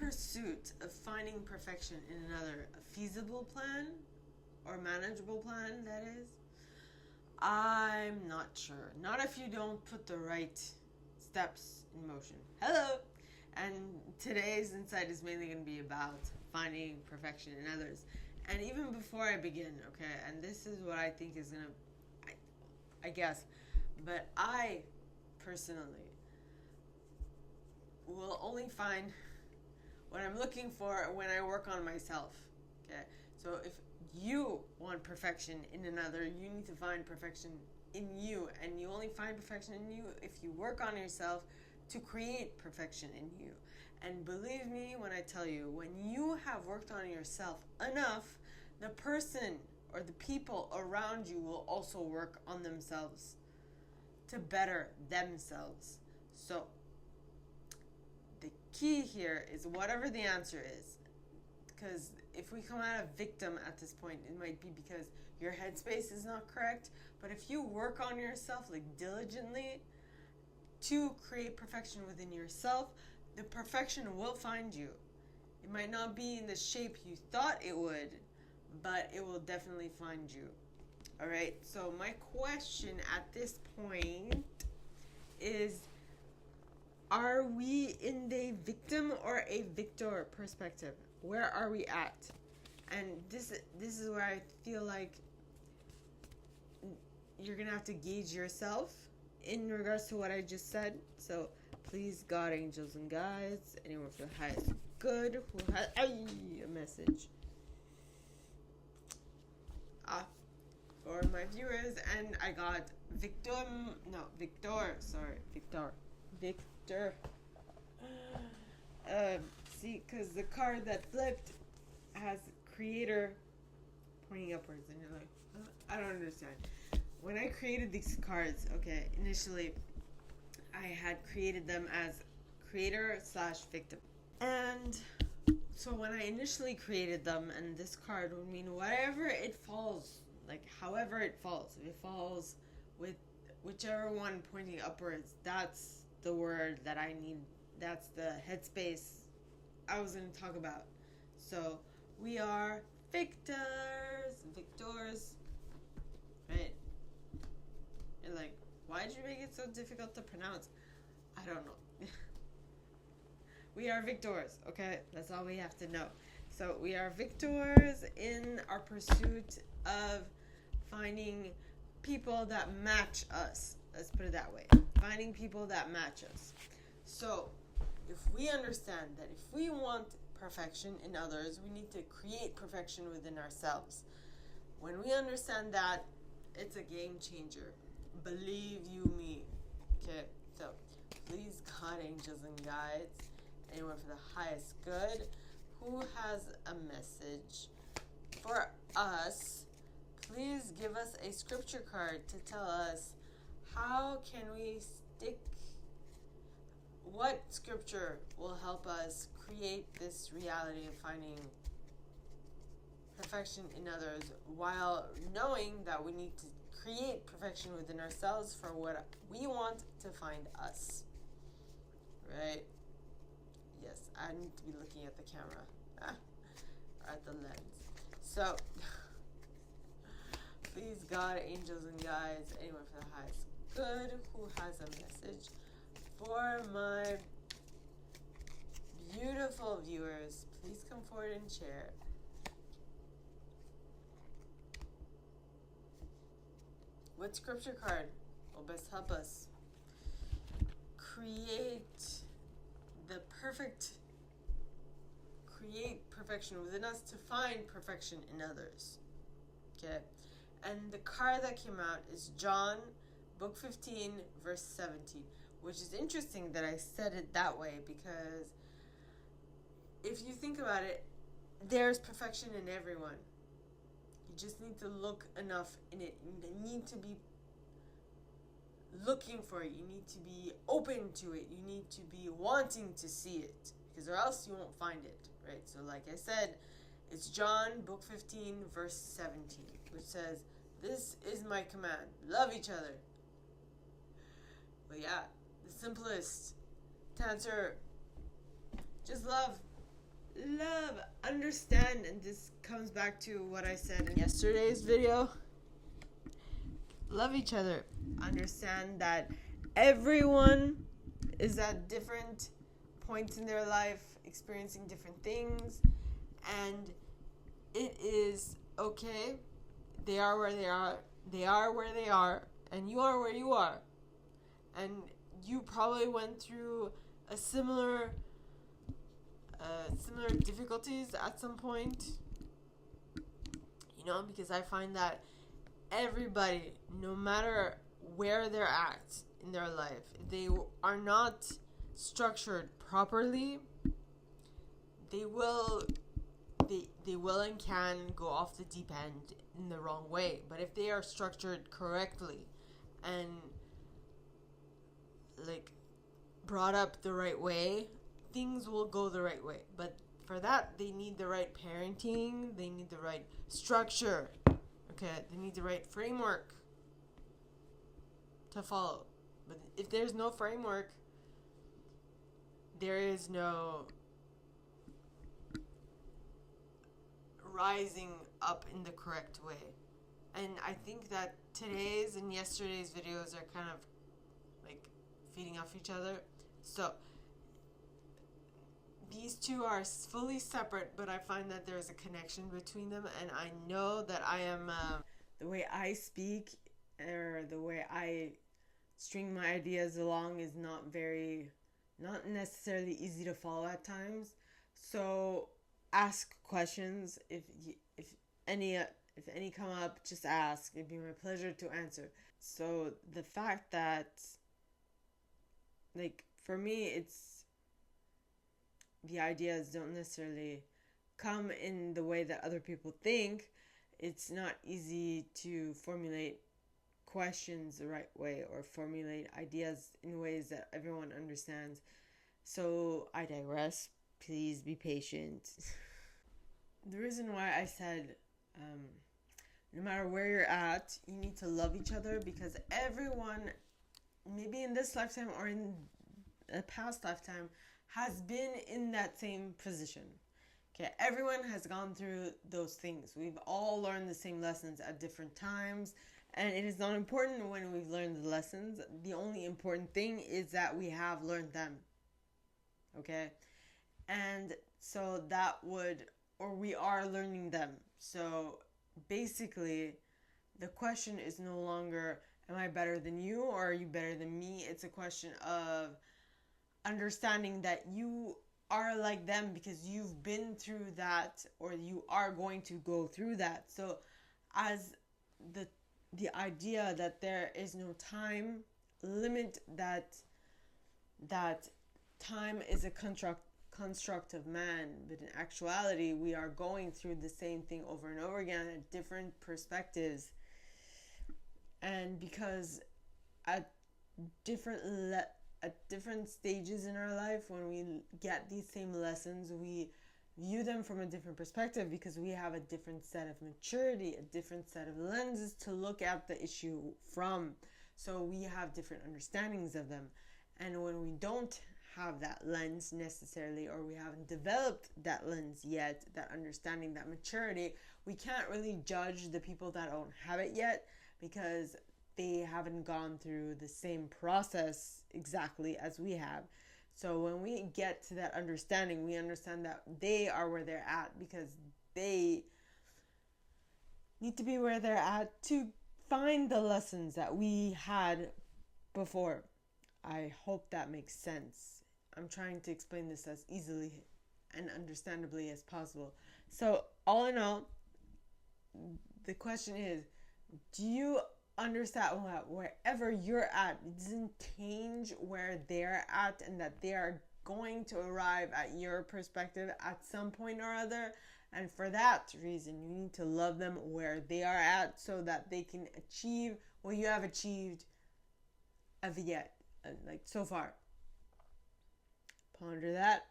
pursuit of finding perfection in another a feasible plan or manageable plan, that is, I'm not sure. Not if you don't put the right steps in motion. Hello! And today's insight is mainly going to be about finding perfection in others. And even before I begin, okay, and this is what I think is going to, I guess, but I personally will only find what I'm looking for when I work on myself, okay? So if you want perfection in another, you need to find perfection in you, and you only find perfection in you if you work on yourself to create perfection in you. And believe me when I tell you, when you have worked on yourself enough, the person or the people around you will also work on themselves to better themselves. So the key here is whatever the answer is, because if we come out a victim at this point, it might be because your headspace is not correct. But if you work on yourself like diligently to create perfection within yourself, the perfection will find you. It might not be in the shape you thought it would, but it will definitely find you. All right, so my question at this point is, are we in the victim or a victor perspective? Where are we at? And this is where I feel like you're going to have to gauge yourself in regards to what I just said. So please, God, angels, and guides, anyone for the highest good who has a message. For my viewers, and I got Victor. See, because the card that flipped has creator pointing upwards, and you're like, I don't understand. When I created these cards, okay, initially I had created them as creator/victim. And so when I initially created them, and this card would mean whatever it falls, like however it falls. If it falls with whichever one pointing upwards, that's the word that I need. That's the headspace I was going to talk about. So we are victors, right? You're like, why did you make it so difficult to pronounce? I don't know. We are victors, okay? That's all we have to know. So we are victors in our pursuit of finding people that match us. Let's put it that way. Finding people that match us. So if we understand that if we want perfection in others, we need to create perfection within ourselves. When we understand that, it's a game changer. Believe you me. Okay, so please, God, angels, and guides, anyone for the highest good who has a message for us, please give us a scripture card to tell us how can we stick, what scripture will help us create this reality of finding perfection in others while knowing that we need to create perfection within ourselves for what we want to find us. Right? Yes, I need to be looking at the camera. Or at the lens. So, please, God, angels, and guides, anyone for the highest good who has a message for my beautiful viewers, please come forward and share. What scripture card will best help us create perfection within us to find perfection in others? Okay, and the card that came out is John, book 15, verse 17, which is interesting that I said it that way, because if you think about it, there's perfection in everyone. You just need to look enough in it. You need to be looking for it. You need to be open to it. You need to be wanting to see it, because or else you won't find it, right? So like I said, it's John, book 15, verse 17, which says, "This is my command, love each other." But yeah, the simplest to answer, just love. love, understand, and this comes back to what I said in yesterday's video. Love each other. Understand that everyone is at different points in their life, experiencing different things, and it is okay. They are where they are. They are where they are, and you are where you are. And you probably went through a similar difficulties at some point, because I find that everybody, no matter where they're at in their life, if they are not structured properly, they will and can go off the deep end in the wrong way. But if they are structured correctly and brought up the right way, things will go the right way. But for that, they need the right parenting, they need the right structure, okay? They need the right framework to follow. But if there's no framework, there is no rising up in the correct way. And I think that today's and yesterday's videos are kind of feeding off each other. So these two are fully separate, but I find that there's a connection between them, and I know that I am the way I speak or the way I string my ideas along is not necessarily easy to follow at times. So ask questions. If any come up, just ask. It'd be my pleasure to answer. So the fact that for me, it's the ideas don't necessarily come in the way that other people think. It's not easy to formulate questions the right way or formulate ideas in ways that everyone understands. So I digress. Please be patient. The reason why I said no matter where you're at, you need to love each other, because everyone, maybe in this lifetime or in a past lifetime, has been in that same position. Okay, everyone has gone through those things. We've all learned the same lessons at different times, and it is not important when we've learned the lessons. The only important thing is that we have learned them. Okay, and so we are learning them. So basically, the question is no longer, am I better than you or are you better than me? It's a question of understanding that you are like them because you've been through that, or you are going to go through that. So as the idea that there is no time limit, that time is a construct of man, but in actuality we are going through the same thing over and over again at different perspectives. And because at different stages in our life, when we get these same lessons, we view them from a different perspective, because we have a different set of maturity, a different set of lenses to look at the issue from. So we have different understandings of them. And when we don't have that lens necessarily, or we haven't developed that lens yet, that understanding, that maturity, we can't really judge the people that don't have it yet, because they haven't gone through the same process exactly as we have. So when we get to that understanding, we understand that they are where they're at because they need to be where they're at to find the lessons that we had before. I hope that makes sense. I'm trying to explain this as easily and understandably as possible. So all in all, the question is, do you understand that wherever you're at, it doesn't change where they're at, and that they are going to arrive at your perspective at some point or other? And for that reason, you need to love them where they are at, so that they can achieve what you have achieved so far. Ponder that.